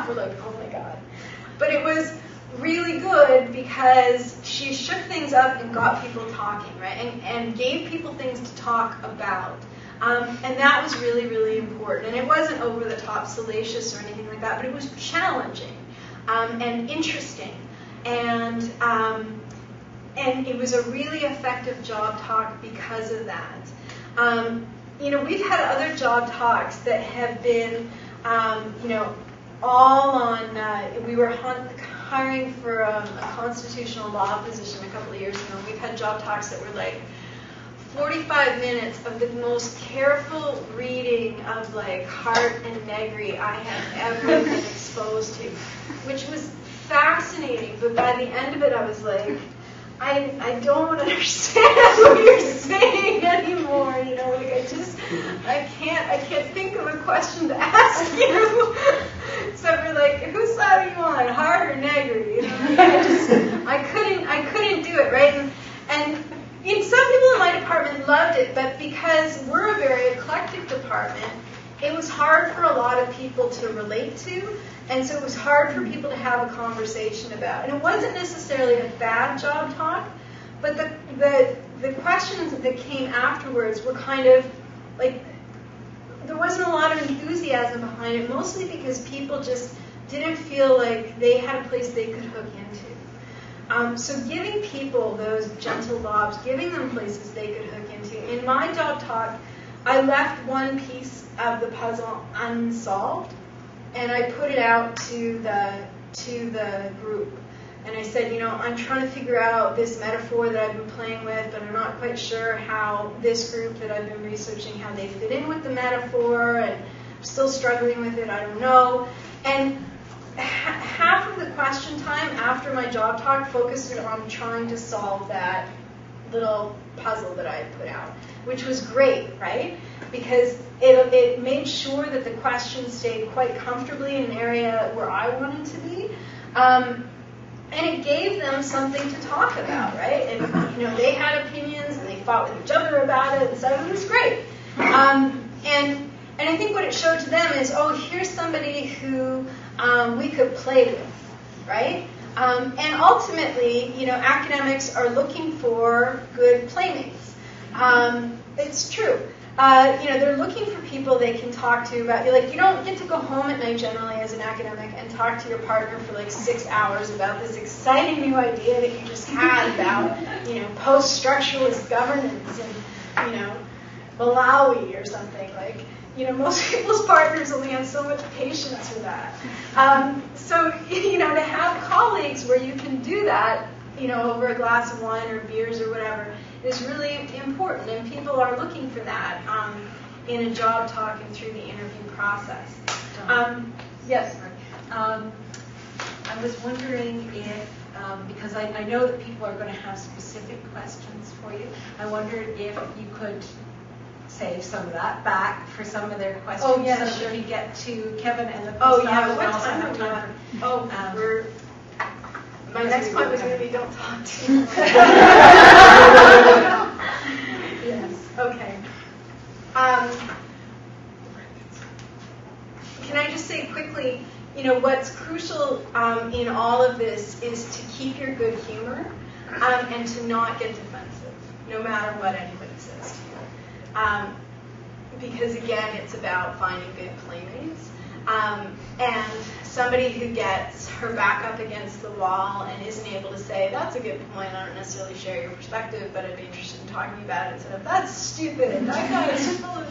staff were like, oh my God. But it was really good because she shook things up and got people talking, right? And gave people things to talk about. And that was really, really important. And it wasn't over the top salacious or anything like that, but it was challenging and interesting. And it was a really effective job talk because of that. We've had other job talks that have been, all on, we were hiring for a constitutional law position a couple of years ago. We've had job talks that were like 45 minutes of the most careful reading of like Hart and Negri I have ever been exposed to, which was fascinating. But by the end of it, I was like, I don't understand what you're saying anymore. I can't think of a question to ask you. So we're like, whose side are you on, Hart or Negri? I couldn't do it, right? And some people in my department loved it, but because we're a very eclectic department, it was hard for a lot of people to relate to, and so it was hard for people to have a conversation about. And it wasn't necessarily a bad job talk, but the questions that came afterwards were kind of like, there wasn't a lot of enthusiasm behind it, mostly because people just didn't feel like they had a place they could hook into. So giving people those gentle lobs, giving them places they could hook into. In my job talk, I left one piece of the puzzle unsolved, and I put it out to the group. And I said, I'm trying to figure out this metaphor that I've been playing with, but I'm not quite sure how this group that I've been researching, how they fit in with the metaphor, and I'm still struggling with it, I don't know. And half of the question time after my job talk focused on trying to solve that little puzzle that I had put out, which was great, right? Because it made sure that the question stayed quite comfortably in an area where I wanted to be. And it gave them something to talk about, right? And they had opinions and they fought with each other about it, and so it was great. And I think what it showed to them is, here's somebody who we could play with, right? And ultimately, academics are looking for good playmates. It's true. They're looking for people they can talk to about. You don't get to go home at night generally as an academic and talk to your partner for like 6 hours about this exciting new idea that you just had about, post-structuralist governance and, Malawi or something. Most people's partners only have so much patience for that. So to have colleagues where you can do that, over a glass of wine or beers or whatever, is really important, and people are looking for that in a job talk and through the interview process. Yes? I was wondering if, because I know that people are going to have specific questions for you, I wondered if you could save some of that back for some of their questions, so that we get to Kevin and the postdoc. What time are we? My next point was going to be don't talk to me. Yes. Okay. Can I just say quickly, what's crucial in all of this is to keep your good humor and to not get defensive, no matter what anybody says to you. Because again, it's about finding good playmates. And somebody who gets her back up against the wall and isn't able to say, that's a good point, I don't necessarily share your perspective, but I'd be interested in talking about it, instead of, that's stupid, that guy is full of,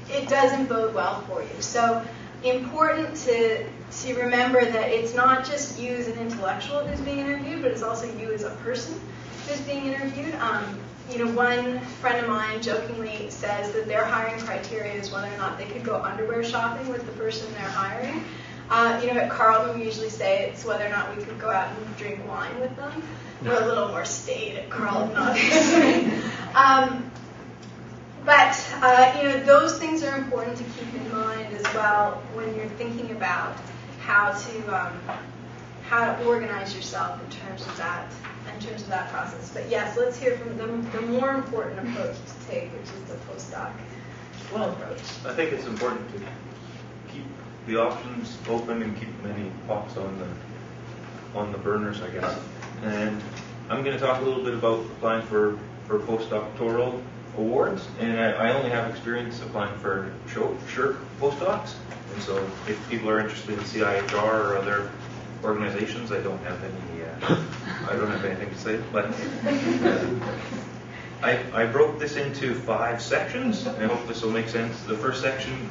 it doesn't bode well for you. So important to remember that it's not just you as an intellectual who's being interviewed, but it's also you as a person who's being interviewed. One friend of mine jokingly says that their hiring criteria is whether or not they could go underwear shopping with the person they're hiring. At Carlton, we usually say it's whether or not we could go out and drink wine with them. We're a little more staid at Carlton, obviously. But those things are important to keep in mind as well when you're thinking about how to organize yourself in terms of that process. But yes, let's hear from the more important approach to take, which is the postdoc approach. I think it's important to keep the options open and keep many pots on the burners, I guess. And I'm going to talk a little bit about applying for postdoctoral awards, and I only have experience applying for SHRC postdocs, and so if people are interested in CIHR or other organizations, I don't have anything to say. But I broke this into 5 sections. I hope this will make sense. The first section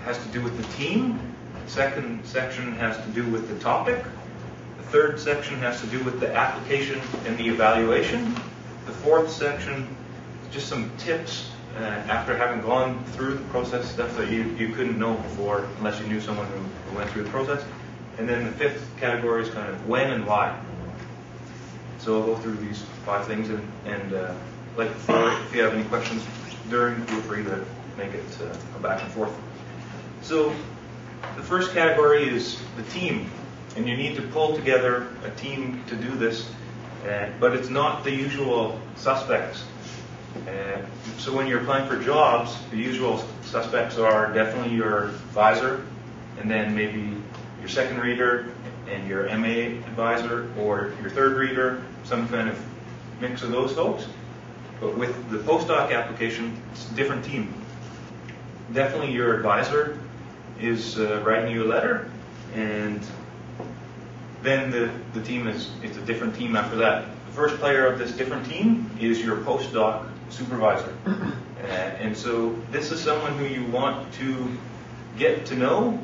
has to do with the team. The second section has to do with the topic. The third section has to do with the application and the evaluation. The fourth section, just some tips after having gone through the process, stuff that you couldn't know before unless you knew someone who went through the process. And then the fifth category is kind of when and why. So I'll go through these 5 things, and like before, if you have any questions during, feel free to make it a back and forth. So the first category is the team, and you need to pull together a team to do this, but it's not the usual suspects. So when you're applying for jobs, the usual suspects are definitely your advisor, and then maybe your second reader and your MA advisor, or your third reader, some kind of mix of those folks. But with the postdoc application, it's a different team. Definitely your advisor is writing you a letter, and then the team it's a different team after that. The first player of this different team is your postdoc supervisor. And so this is someone who you want to get to know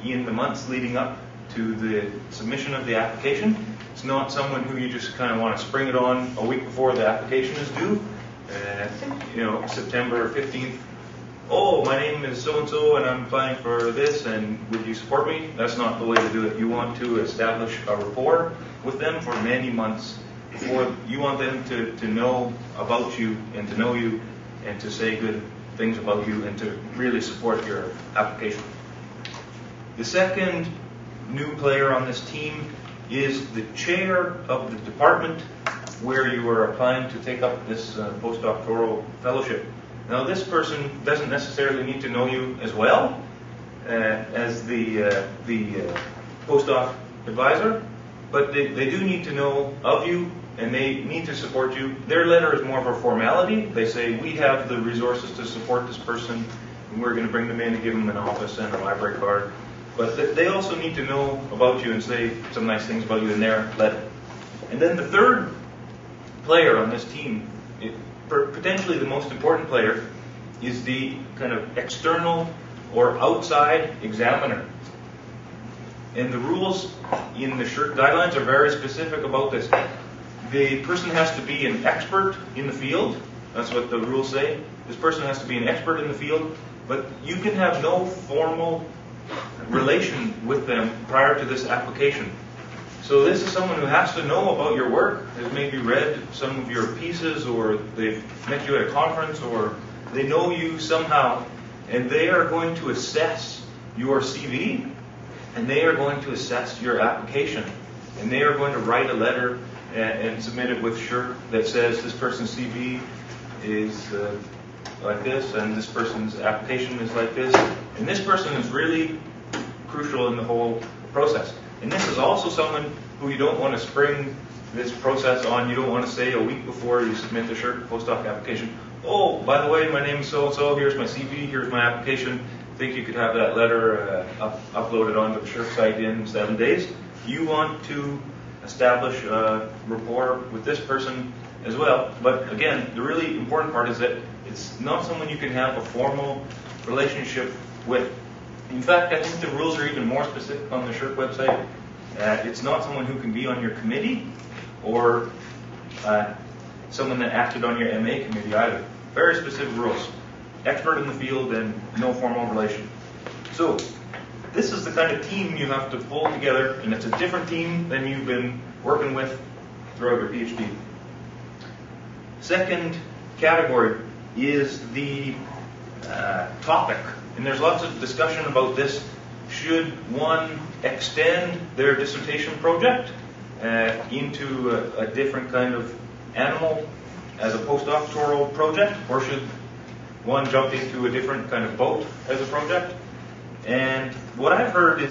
in the months leading up to the submission of the application. It's not someone who you just kind of want to spring it on a week before the application is due. September 15th, oh, my name is so-and-so and I'm applying for this, and would you support me? That's not the way to do it. You want to establish a rapport with them for many months before. You want them to know about you and to know you and to say good things about you and to really support your application. The second new player on this team is the chair of the department where you are applying to take up this postdoctoral fellowship. Now, this person doesn't necessarily need to know you as well as the postdoc advisor, but they do need to know of you, and they need to support you. Their letter is more of a formality. They say, we have the resources to support this person, and we're going to bring them in and give them an office and a library card. But they also need to know about you and say some nice things about you in their letter. And then the third player on this team, potentially the most important player, is the kind of external or outside examiner. And the rules in the SHRC guidelines are very specific about this. The person has to be an expert in the field. That's what the rules say. This person has to be an expert in the field, but you can have no formal relation with them prior to this application. So this is someone who has to know about your work, has maybe read some of your pieces, or they've met you at a conference, or they know you somehow, and they are going to assess your CV, and they are going to assess your application, and they are going to write a letter and submit it with SHRC that says this person's CV is like this, and this person's application is like this, and this person is really crucial in the whole process. And this is also someone who you don't want to spring this process on. You don't want to say a week before you submit the SHRC postdoc application, oh, by the way, my name is so-and-so, here's my CV, here's my application. I think you could have that letter uploaded onto the SHRC site in 7 days. You want to establish a rapport with this person as well. But again, the really important part is that it's not someone you can have a formal relationship with. In fact, I think the rules are even more specific on the SHRC website. It's not someone who can be on your committee or someone that acted on your MA committee either. Very specific rules. Expert in the field and no formal relation. So this is the kind of team you have to pull together, and it's a different team than you've been working with throughout your PhD. Second category is the topic. And there's lots of discussion about this. Should one extend their dissertation project into a different kind of animal as a postdoctoral project, or should one jump into a different kind of boat as a project? And what I've heard is